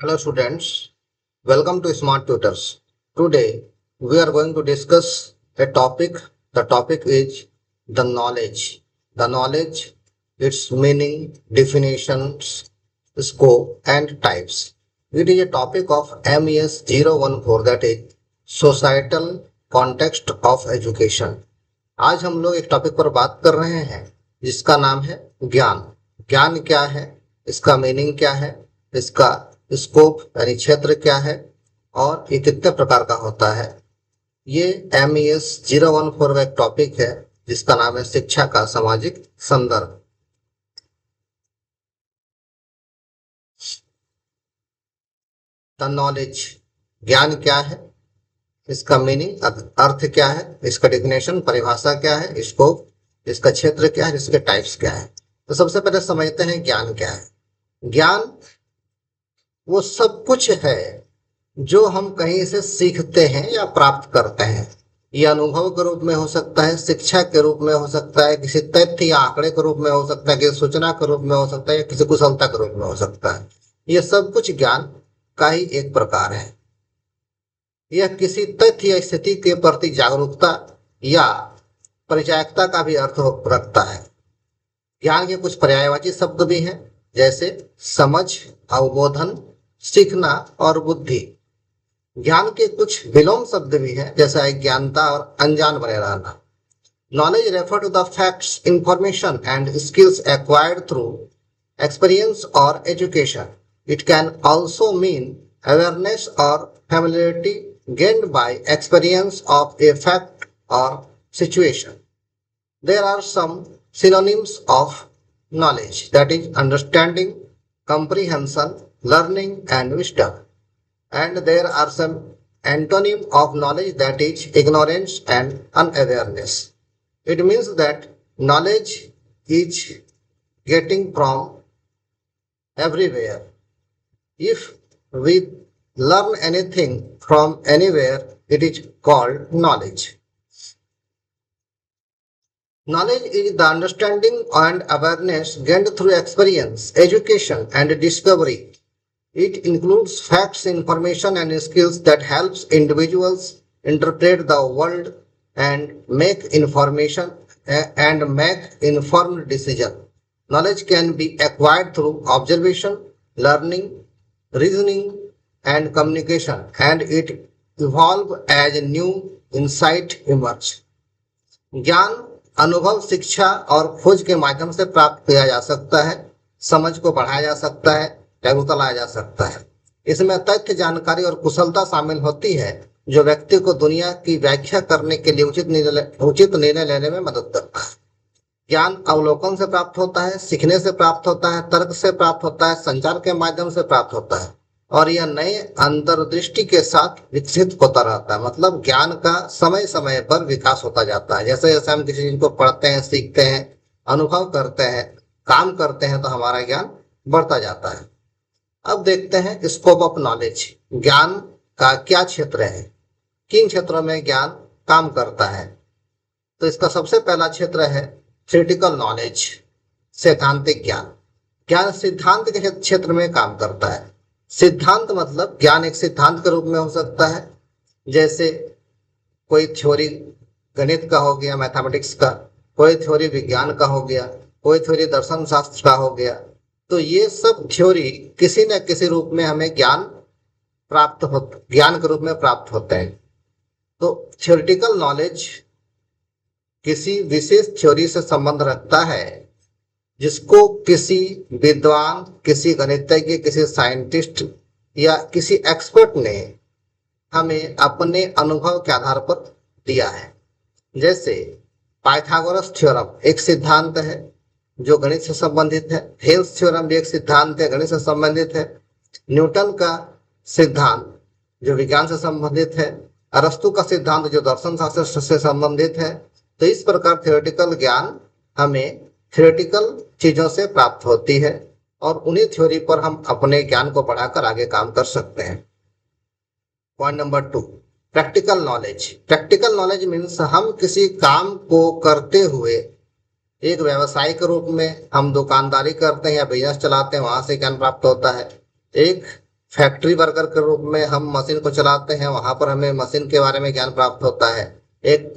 Hello students, welcome to Smart Tutors. Today we are going to discuss a topic. The topic is the knowledge. The knowledge, its meaning, definitions, scope and types. It is a topic of MES 014 that is Societal Context of Education. आज हम लोग एक topic पर बात कर रहे हैं जिसका नाम है ज्ञान। ज्ञान क्या है, इसका मीनिंग क्या है, इसका स्कोप यानी क्षेत्र क्या है और ये कितने प्रकार का होता है। ये MES 014 का एक टॉपिक है जिसका नाम है शिक्षा का सामाजिक संदर्भ। द नॉलेज, ज्ञान क्या है, इसका मीनिंग अर्थ क्या है, इसका डेफिनेशन परिभाषा क्या है, स्कोप, इसका क्षेत्र क्या है, इसके टाइप्स क्या है। तो सबसे पहले समझते हैं ज्ञान क्या है। ज्ञान वो सब कुछ है जो हम कहीं से सीखते हैं या प्राप्त करते हैं। ये अनुभव के रूप में हो सकता है, शिक्षा के रूप में हो सकता है, किसी तथ्य या आंकड़े के रूप में हो सकता है, किसी सूचना के रूप में हो सकता है या किसी कुशलता के रूप में हो सकता है। ये सब कुछ ज्ञान का ही एक प्रकार है। यह किसी तथ्य या स्थिति के प्रति जागरूकता या परिचायकता का भी अर्थ रखता है। ज्ञान के कुछ पर्यायवाची शब्द भी हैं जैसे समझ, अवबोधन, सीखना और बुद्धि। ज्ञान के कुछ विलोम शब्द भी हैं जैसे अज्ञानता और अनजान बने रहना। Knowledge refer to the facts, information and skills acquired through experience और education. It can also mean awareness और familiarity gained by experience of a fact or situation. There are some synonyms of knowledge, that is understanding, comprehension, learning and wisdom. And there are some antonym of knowledge, that is ignorance and unawareness. It means that knowledge is getting from everywhere. If we learn anything from anywhere, it is called knowledge. Knowledge is the understanding and awareness gained through experience, education and discovery. It includes facts, information and skills that helps individuals interpret the world and make informed decision. Knowledge can be acquired through observation, learning, reasoning and communication, and it evolve as new insight emerge. ज्ञान अनुभव, शिक्षा और खोज के माध्यम से प्राप्त किया जा सकता है। समझ को बढ़ाया जा सकता है, जागरूकता लाया जा सकता है। इसमें तथ्य, जानकारी और कुशलता शामिल होती है जो व्यक्ति को दुनिया की व्याख्या करने के लिए उचित निर्णय लेने में मदद करता है। ज्ञान अवलोकन से प्राप्त होता है, सीखने से प्राप्त होता है, तर्क से प्राप्त होता है, संचार के माध्यम से प्राप्त होता है और यह नए अंतर्दृष्टि के साथ विकसित होता रहता है। मतलब ज्ञान का समय समय पर विकास होता जाता है। जैसे जैसे हम किसी चीज को पढ़ते हैं, सीखते हैं, अनुभव करते हैं, काम करते हैं तो हमारा ज्ञान बढ़ता जाता है। अब देखते हैं स्कोप ऑफ नॉलेज। ज्ञान का क्या क्षेत्र है, किन क्षेत्रों में ज्ञान काम करता है। तो इसका सबसे पहला क्षेत्र है थ्योरेटिकल नॉलेज, सैद्धांतिक ज्ञान। ज्ञान सिद्धांत के क्षेत्र में काम करता है। सिद्धांत मतलब ज्ञान एक सिद्धांत के रूप में हो सकता है, जैसे कोई थ्योरी गणित का हो गया, मैथमेटिक्स का, कोई थ्योरी विज्ञान का हो गया, कोई थ्योरी दर्शन शास्त्र का हो गया। तो ये सब थ्योरी किसी न किसी रूप में हमें ज्ञान के रूप में प्राप्त होते हैं। तो थ्योरेटिकल नॉलेज किसी विशेष थ्योरी से संबंध रखता है जिसको किसी विद्वान, किसी गणितज्ञ, किसी साइंटिस्ट या किसी एक्सपर्ट ने हमें अपने अनुभव के आधार पर दिया है। जैसे पाइथागोरस थ्योरम एक सिद्धांत है जो गणित से संबंधित है। हेल्स थ्योरम भी एक सिद्धांत है, गणित से संबंधित है। न्यूटन का सिद्धांत जो विज्ञान से संबंधित है। अरस्तु का सिद्धांत जो दर्शन शास्त्र से संबंधित है। तो इस प्रकार थ्योरेटिकल ज्ञान हमें थ्योरेटिकल चीजों से प्राप्त होती है और उन्हीं थ्योरी पर हम अपने ज्ञान को बढ़ाकर आगे काम कर सकते हैं। Point number 2, practical knowledge. Practical knowledge means हम किसी काम को करते हुए, एक व्यवसाय के रूप में हम दुकानदारी करते हैं या बिजनेस चलाते हैं, वहां से ज्ञान प्राप्त होता है। एक फैक्ट्री वर्कर के रूप में हम मशीन को चलाते हैं, वहां पर हमें मशीन के बारे में ज्ञान प्राप्त होता है। एक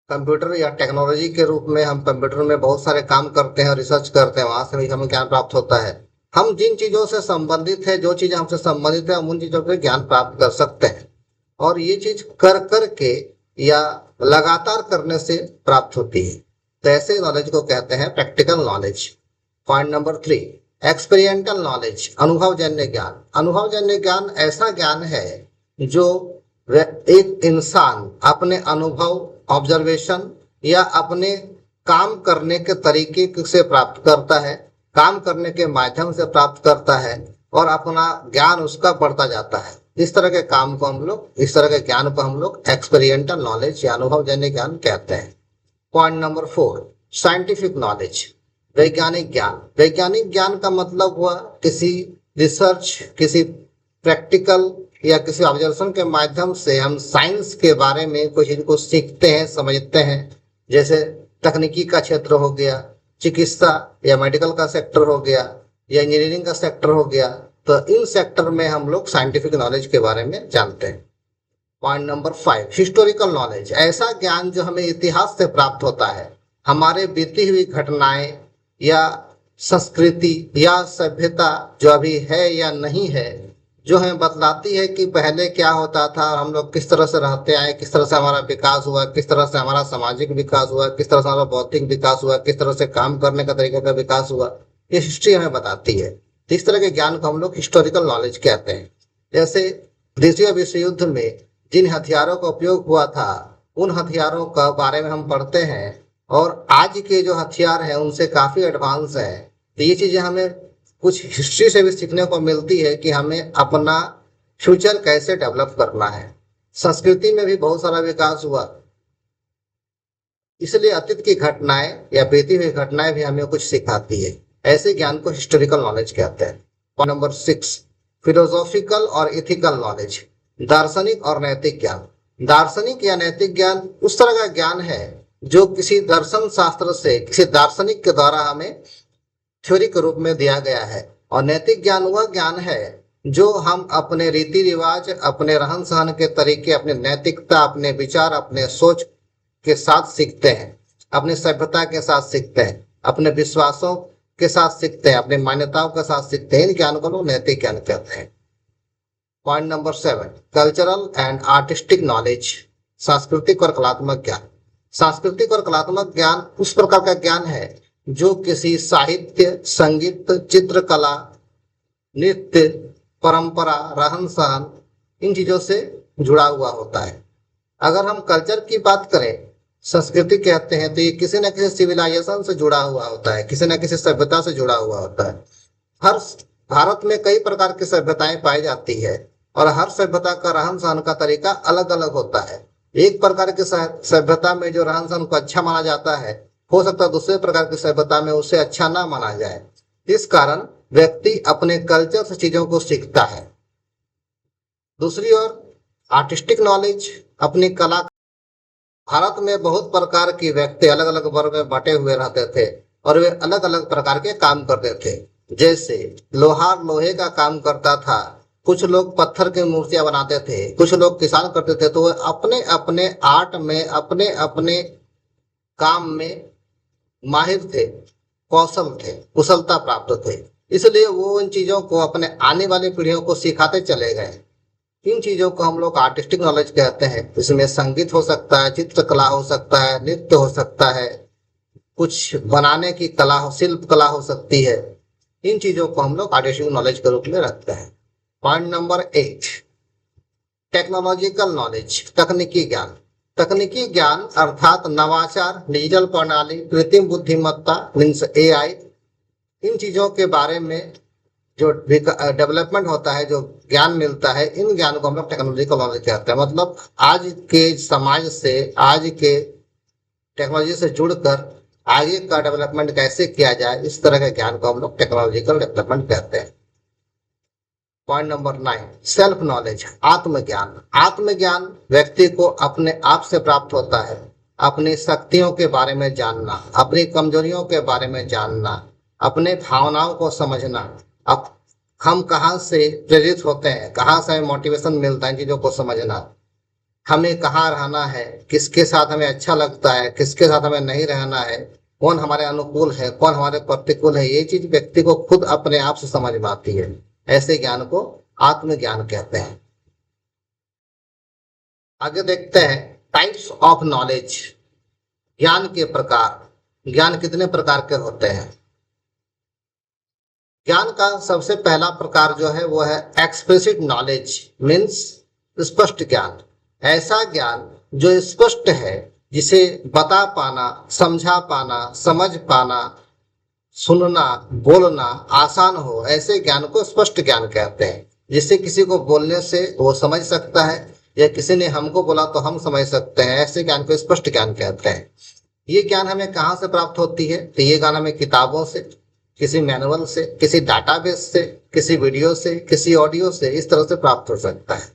कंप्यूटर या टेक्नोलॉजी के रूप में हम कंप्यूटर में बहुत सारे काम करते हैं, रिसर्च करते हैं, वहां से भी हमें ज्ञान प्राप्त होता है। हम जिन चीजों से संबंधित है, जो चीजें हमसे संबंधित है, हम उन चीजों पे ज्ञान प्राप्त कर सकते हैं, और ये चीज कर कर के या लगातार करने से प्राप्त होती है। तो ऐसे नॉलेज को कहते हैं practical knowledge. Point number 3, experimental knowledge, अनुभवजन्य ज्ञान। अनुभवजन्य ज्ञान ऐसा ज्ञान है जो एक इंसान अपने अनुभव, ऑब्जर्वेशन या अपने काम करने के तरीके से प्राप्त करता है, काम करने के माध्यम से प्राप्त करता है, और अपना ज्ञान उसका बढ़ता जाता है। इस तरह के काम को हम लोग, इस तरह के ज्ञान को हम लोग एक्सपेरिमेंटल नॉलेज या अनुभवजन्य ज्ञान कहते हैं। पॉइंट नंबर 4, साइंटिफिक नॉलेज, वैज्ञानिक ज्ञान। वैज्ञानिक ज्ञान का मतलब हुआ किसी रिसर्च, किसी प्रैक्टिकल या किसी ऑब्जर्वेशन के माध्यम से हम साइंस के बारे में कुछ चीज को सीखते हैं, समझते हैं। जैसे तकनीकी का क्षेत्र हो गया, चिकित्सा या मेडिकल का सेक्टर हो गया, या इंजीनियरिंग का सेक्टर हो गया, तो इन सेक्टर में हम लोग साइंटिफिक नॉलेज के बारे में जानते हैं। पॉइंट नंबर 5, हिस्टोरिकल नॉलेज, ऐसा ज्ञान जो हमें इतिहास से प्राप्त होता है, हमारे बीती हुई घटनाएं या संस्कृति या सभ्यता जो अभी है या नहीं है, जो हमें बतलाती है कि पहले क्या होता था, हम लोग किस तरह से रहते आए, किस तरह से हमारा विकास हुआ, किस तरह से हमारा सामाजिक विकास हुआ, किस तरह से हमारा बौद्धिक विकास हुआ, किस तरह से काम करने का तरीके का विकास हुआ, ये हिस्ट्री हमें बताती है। इस तरह के ज्ञान को हम लोग हिस्टोरिकल नॉलेज कहते हैं। जैसे द्वितीय विश्व युद्ध में जिन हथियारों का उपयोग हुआ था, उन हथियारों का बारे में हम पढ़ते हैं, और आज के जो हथियार हैं उनसे काफी एडवांस है। तो ये चीजें हमें कुछ हिस्ट्री से भी सीखने को मिलती है कि हमें अपना फ्यूचर कैसे डेवलप करना है। संस्कृति में भी बहुत सारा विकास हुआ, इसलिए अतीत की घटनाएं या बीती हुई घटनाएं भी हमें कुछ सिखाती है। ऐसे ज्ञान को हिस्टोरिकल नॉलेज कहते हैं। पॉइंट नंबर 6, फिलोसॉफिकल और इथिकल नॉलेज, दार्शनिक और नैतिक ज्ञान। दार्शनिक या नैतिक ज्ञान उस तरह का ज्ञान है जो किसी दर्शन शास्त्र से, किसी दार्शनिक के द्वारा हमें थ्योरी के रूप में दिया गया है। और नैतिक ज्ञान वह ज्ञान है जो हम अपने रीति रिवाज, अपने रहन सहन के तरीके, अपने नैतिकता, अपने विचार, अपने सोच के साथ सीखते हैं, अपने सभ्यता के साथ सीखते हैं, अपने विश्वासों के साथ सीखते हैं, अपने मान्यताओं के साथ सीखते हैं। इन ज्ञान को लोग नैतिक ज्ञान कहते हैं। Point number 7, cultural and artistic knowledge, सांस्कृतिक और कलात्मक ज्ञान। सांस्कृतिक और कलात्मक ज्ञान उस प्रकार का ज्ञान है जो किसी साहित्य, संगीत, चित्रकला, नृत्य, परंपरा, रहन सहन, इन चीजों से जुड़ा हुआ होता है। अगर हम कल्चर की बात करें, संस्कृति कहते हैं, तो ये किसी न किसी सिविलाइजेशन से जुड़ा हुआ होता है, किसी न किसी सभ्यता से जुड़ा हुआ होता है। हर भारत में कई प्रकार की सभ्यताएं पाई जाती है, और हर सभ्यता का रहन सहन का तरीका अलग अलग होता है। एक प्रकार की सभ्यता में जो रहन सहन को अच्छा माना जाता है, हो सकता है दूसरे प्रकार की सभ्यता में उसे अच्छा ना माना जाए। इस कारण व्यक्ति अपने कल्चर से चीजों को सीखता है। दूसरी ओर आर्टिस्टिक नॉलेज, अपनी कला। भारत में बहुत प्रकार के व्यक्ति अलग अलग वर्ग में बटे हुए रहते थे, और वे अलग अलग प्रकार के काम करते थे। जैसे लोहार लोहे का काम करता था, कुछ लोग पत्थर की मूर्तियां बनाते थे, कुछ लोग किसान करते थे। तो वे अपने अपने आर्ट में, अपने अपने काम में माहिर थे, कौशल थे, कुशलता प्राप्त थे। इसलिए वो इन चीजों को अपने आने वाली पीढ़ियों को सिखाते चले गए। इन चीजों को हम लोग आर्टिस्टिक नॉलेज कहते हैं। इसमें संगीत हो सकता है, चित्रकला हो सकता है, नृत्य हो सकता है, कुछ बनाने की कला हो, शिल्प कला हो सकती है। इन चीजों को हम लोग आर्टिस्टिक नॉलेज के रूप में रखते हैं। पॉइंट नंबर 8, टेक्नोलॉजिकल नॉलेज, तकनीकी ज्ञान। तकनीकी ज्ञान अर्थात नवाचार, डिजिटल प्रणाली, कृत्रिम बुद्धिमत्ता मीन्स AI, इन चीजों के बारे में जो डेवलपमेंट होता है, जो ज्ञान मिलता है, इन ज्ञान को हम लोग टेक्नोलॉजिकल नॉलेज कहते हैं। मतलब आज के समाज से, आज के टेक्नोलॉजी से जुड़कर आगे का डेवलपमेंट कैसे किया जाए, इस तरह के ज्ञान को हम लोग टेक्नोलॉजिकल डेवलपमेंट कहते हैं। पॉइंट नंबर 9, सेल्फ नॉलेज, आत्मज्ञान। आत्मज्ञान व्यक्ति को अपने आप से प्राप्त होता है। अपनी शक्तियों के बारे में जानना, अपनी कमजोरियों के बारे में जानना, अपने भावनाओं को समझना, हम कहाँ से प्रेरित होते हैं, कहाँ से हमें मोटिवेशन मिलता है इन चीजों को समझना, हमें कहाँ रहना है, किसके साथ हमें अच्छा लगता है, किसके साथ हमें नहीं रहना है, कौन हमारे अनुकूल है, कौन हमारे प्रतिकूल है, ये चीज व्यक्ति को खुद अपने आप से समझ में आती है। ऐसे ज्ञान को आत्मज्ञान कहते हैं। आगे देखते हैं टाइप्स ऑफ नॉलेज, ज्ञान के प्रकार। ज्ञान कितने प्रकार के होते हैं? ज्ञान का सबसे पहला प्रकार जो है वो है एक्सप्लिसिट नॉलेज, मीन्स स्पष्ट ज्ञान। ऐसा ज्ञान जो स्पष्ट है, जिसे बता पाना, समझा पाना, समझ पाना, सुनना, बोलना आसान हो, ऐसे ज्ञान को स्पष्ट ज्ञान कहते हैं। जिससे किसी को बोलने से वो समझ सकता है, या किसी ने हमको बोला तो हम समझ सकते हैं, ऐसे ज्ञान को स्पष्ट ज्ञान कहते हैं। ये ज्ञान हमें कहाँ से प्राप्त होती है? तो ये ज्ञान हमें किताबों से, किसी मैनुअल से, किसी डाटाबेस से, किसी वीडियो से, किसी ऑडियो से, इस तरह से प्राप्त हो सकता है।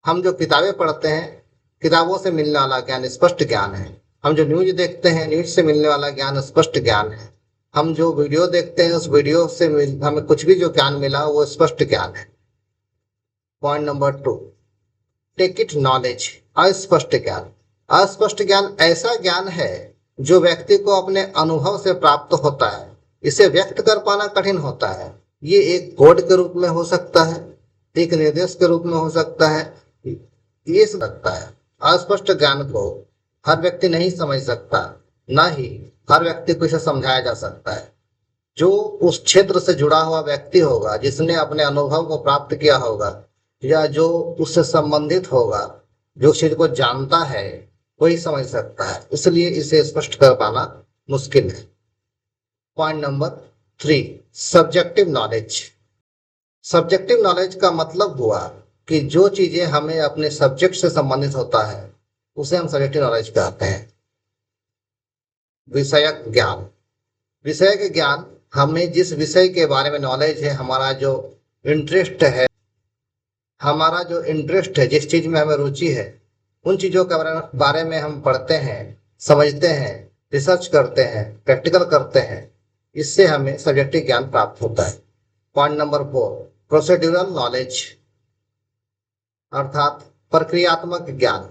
हम जो किताबें पढ़ते हैं, किताबों से मिलने वाला ज्ञान स्पष्ट ज्ञान है। हम जो न्यूज देखते हैं, न्यूज से मिलने वाला ज्ञान स्पष्ट ज्ञान है। हम जो वीडियो देखते हैं, उस वीडियो से हमें कुछ भी जो ज्ञान मिला वो स्पष्ट ज्ञान है। Point number 2, tacit knowledge, अस्पष्ट ज्ञान। अस्पष्ट ज्ञान ऐसा ज्ञान है जो व्यक्ति को अपने अनुभव से प्राप्त होता है, इसे व्यक्त कर पाना कठिन होता है। ये एक कोड के रूप में हो सकता है, एक निर्देश के रूप में हो सकता है, ये सकता है। अस्पष्ट ज्ञान को हर व्यक्ति नहीं समझ सकता, ना ही हर व्यक्ति को इसे समझाया जा सकता है। जो उस क्षेत्र से जुड़ा हुआ व्यक्ति होगा, जिसने अपने अनुभव को प्राप्त किया होगा, या जो उससे संबंधित होगा, जो चीज को जानता है, वही समझ सकता है। इसलिए इसे स्पष्ट कर पाना मुश्किल है। Point number 3, subjective knowledge. Subjective knowledge का मतलब हुआ कि जो चीजें हमें अपने सब्जेक्ट से संबंधित होता है, उसे हम सब्जेक्टिव नॉलेज कहते हैं। विषयक ज्ञान। विषयक ज्ञान हमें जिस विषय के बारे में नॉलेज है, हमारा जो इंटरेस्ट है, जिस चीज में हमें रुचि है, उन चीजों के बारे में हम पढ़ते हैं, समझते हैं, रिसर्च करते हैं, प्रैक्टिकल करते हैं। इससे हमें सब्जेक्टिव ज्ञान प्राप्त होता है। पॉइंट नंबर 4, प्रोसीड्यूरल नॉलेज, अर्थात प्रक्रियात्मक ज्ञान।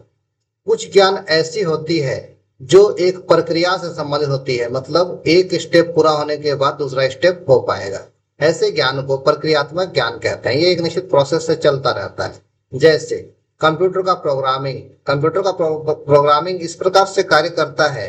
कुछ ज्ञान ऐसी होती है जो एक प्रक्रिया से संबंधित होती है, मतलब एक स्टेप पूरा होने के बाद दूसरा स्टेप हो पाएगा। ऐसे ज्ञान को प्रक्रियात्मक ज्ञान कहते हैं। ये एक निश्चित प्रोसेस से चलता रहता है। जैसे कंप्यूटर का प्रोग्रामिंग इस प्रकार से कार्य करता है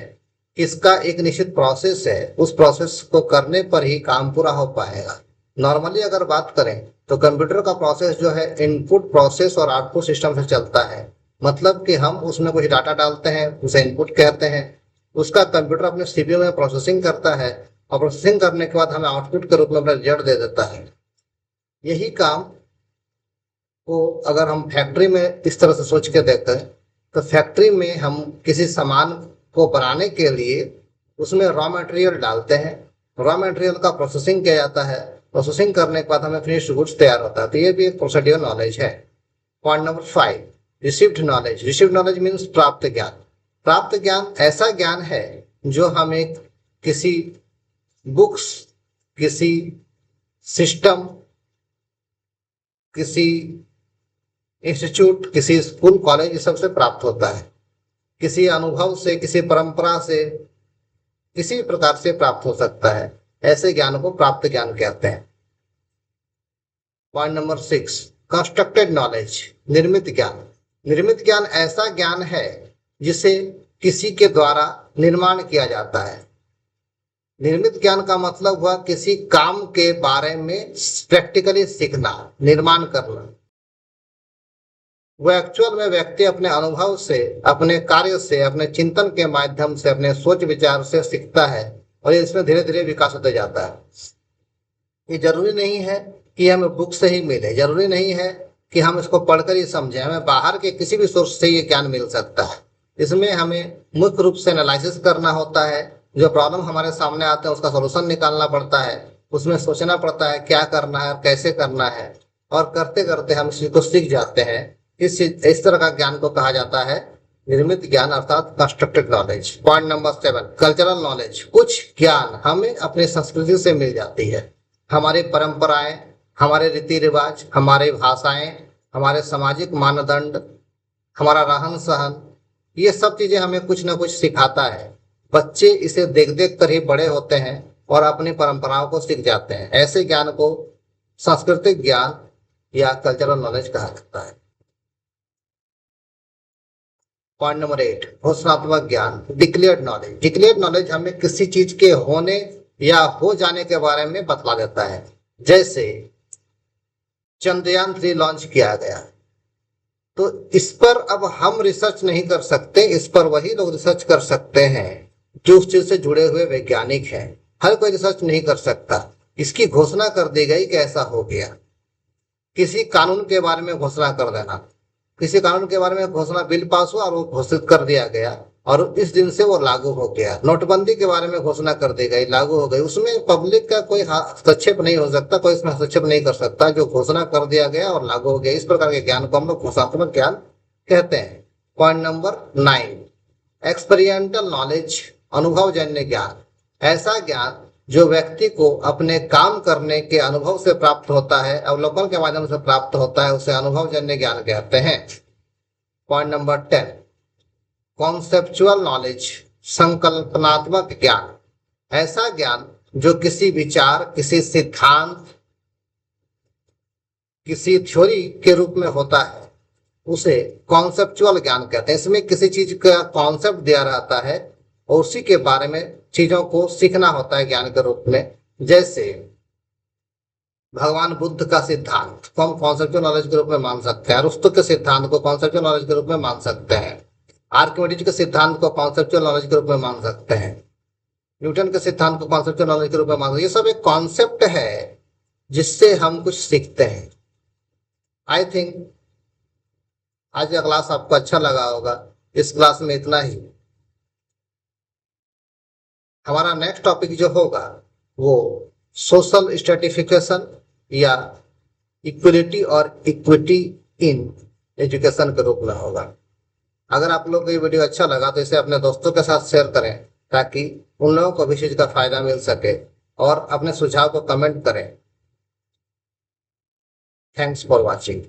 कि इसका एक निश्चित प्रोसेस है, उस प्रोसेस को करने पर ही काम पूरा हो पाएगा। नॉर्मली अगर बात करें तो कंप्यूटर का प्रोसेस जो है इनपुट प्रोसेस और आउटपुट सिस्टम से चलता है। मतलब कि हम उसमें कुछ डाटा डालते हैं, उसे इनपुट कहते हैं, उसका कंप्यूटर अपने सीपीयू में प्रोसेसिंग करता है, और प्रोसेसिंग करने के बाद हमें आउटपुट के रूप में अपना रिजल्ट दे देता है। यही काम को अगर हम फैक्ट्री में इस तरह से सोच के देखें, तो फैक्ट्री में हम किसी सामान को बनाने के लिए उसमें रॉ मटेरियल डालते हैं, रॉ मटेरियल का प्रोसेसिंग किया जाता है, प्रोसेसिंग करने के बाद हमें फिनिश्ड गुड्स तैयार होता है। तो ये भी एक प्रोसीड्यूरल नॉलेज है। Point number 5, received knowledge. Received knowledge means प्राप्त ज्ञान। प्राप्त ज्ञान ऐसा ज्ञान है जो हमें किसी बुक्स, किसी सिस्टम, किसी इंस्टीट्यूट, किसी स्कूल, कॉलेज, इस सब से प्राप्त होता है। किसी अनुभव से, किसी परंपरा से, किसी प्रकार से प्राप्त हो सकता है। ऐसे ज्ञान को प्राप्त ज्ञान कहते हैं। पॉइंट नंबर 6, कंस्ट्रक्टेड नॉलेज, निर्मित ज्ञान। निर्मित ज्ञान ऐसा ज्ञान है जिसे किसी के द्वारा निर्माण किया जाता है। निर्मित ज्ञान का मतलब हुआ किसी काम के बारे में प्रैक्टिकली सीखना, निर्माण करना। वो एक्चुअल में व्यक्ति अपने अनुभव से, अपने कार्य से, अपने चिंतन के माध्यम से, अपने सोच विचार से सीखता है, और इसमें धीरे धीरे विकास होते जाता है। ये जरूरी नहीं है कि हमें बुक से ही मिले, जरूरी नहीं है कि हम इसको पढ़कर ही समझें। हमें बाहर के किसी भी सोर्स से ये ज्ञान मिल सकता है। इसमें हमें मुख्य रूप से एनालिसिस करना होता है। जो प्रॉब्लम हमारे सामने आते हैं उसका सोल्यूशन निकालना पड़ता है, उसमें सोचना पड़ता है क्या करना है और कैसे करना है, और करते करते हम इसी को सीख जाते हैं। इस तरह का ज्ञान को कहा जाता है निर्मित ज्ञान, अर्थात constructed knowledge. Point number 7, cultural knowledge. कुछ ज्ञान हमें अपनी संस्कृति से मिल जाती है। हमारी परंपराएं, हमारे रीति रिवाज, हमारी भाषाएं, हमारे सामाजिक मानदंड, हमारा रहन सहन, ये सब चीजें हमें कुछ ना कुछ सिखाता है। बच्चे इसे देख देख कर ही बड़े होते हैं और अपनी परंपराओं को सीख जाते हैं। ऐसे ज्ञान को सांस्कृतिक ज्ञान या कल्चरल नॉलेज कहा जाता है। पॉइंट नंबर 8, घोषणात्मक ज्ञान, डिक्लेयर्ड नॉलेज। डिक्लेयर्ड नॉलेज हमें किसी चीज के होने या हो जाने के बारे में बतला देता है। जैसे चंद्रयान 3 लॉन्च किया गया, तो इस पर अब हम रिसर्च नहीं कर सकते, इस पर वही लोग रिसर्च कर सकते हैं जो उस चीज से जुड़े हुए वैज्ञानिक हैं। हर कोई रिसर्च नहीं कर सकता। इसकी घोषणा कर दी गई कि ऐसा हो गया। किसी कानून के बारे में घोषणा कर देना, किसी कानून के बारे में घोषणा, बिल पास हुआ और वो घोषित कर दिया गया और इस दिन से वो लागू हो गया। नोटबंदी के बारे में घोषणा कर दी गई, लागू हो गई। उसमें पब्लिक का कोई हस्तक्षेप नहीं हो सकता, कोई इसमें हस्तक्षेप नहीं कर सकता। जो घोषणा कर दिया गया और लागू हो गया, इस प्रकार के ज्ञान को हम लोग घोषणात्मक ज्ञान कहते हैं। पॉइंट नंबर 9, एक्सपेरिमेंटल नॉलेज, अनुभवजन्य ज्ञान। ऐसा ज्ञान जो व्यक्ति को अपने काम करने के अनुभव से प्राप्त होता है, अवलोकन के माध्यम से प्राप्त होता है, उसे अनुभवजन्य ज्ञान कहते हैं। पॉइंट नंबर 10, कॉन्सेप्चुअल नॉलेज, संकल्पनात्मक ज्ञान। ऐसा ज्ञान जो किसी विचार, किसी सिद्धांत, किसी थ्योरी के रूप में होता है, उसे कॉन्सेप्चुअल ज्ञान कहते हैं। इसमें किसी चीज का कॉन्सेप्ट दिया रहता है और उसी के बारे में चीजों को सीखना होता है ज्ञान के रूप में। जैसे भगवान बुद्ध का सिद्धांत को हम कॉन्सेप्चुअल नॉलेज के रूप में मान सकते हैं, अरिस्टो के सिद्धांत को कॉन्सेप्चुअल नॉलेज के रूप में मान सकते हैं, आर्किमिडीज के सिद्धांत को कॉन्सेप्चुअल नॉलेज के रूप में मान सकते हैं, न्यूटन के सिद्धांत को कॉन्सेप्चुअल नॉलेज के रूप में मान सकते हैं। ये सब एक कॉन्सेप्ट है जिससे हम कुछ सीखते हैं। आई थिंक आज का क्लास आपको अच्छा लगा होगा। इस क्लास में इतना ही। हमारा नेक्स्ट टॉपिक जो होगा वो सोशल स्ट्रेटिफिकेशन या इक्वलिटी और इक्विटी इन एजुकेशन के रूप में होगा। अगर आप लोग को ये वीडियो अच्छा लगा तो इसे अपने दोस्तों के साथ शेयर करें ताकि उन लोगों को भी इस चीज का फायदा मिल सके, और अपने सुझाव को कमेंट करें। Thanks for watching.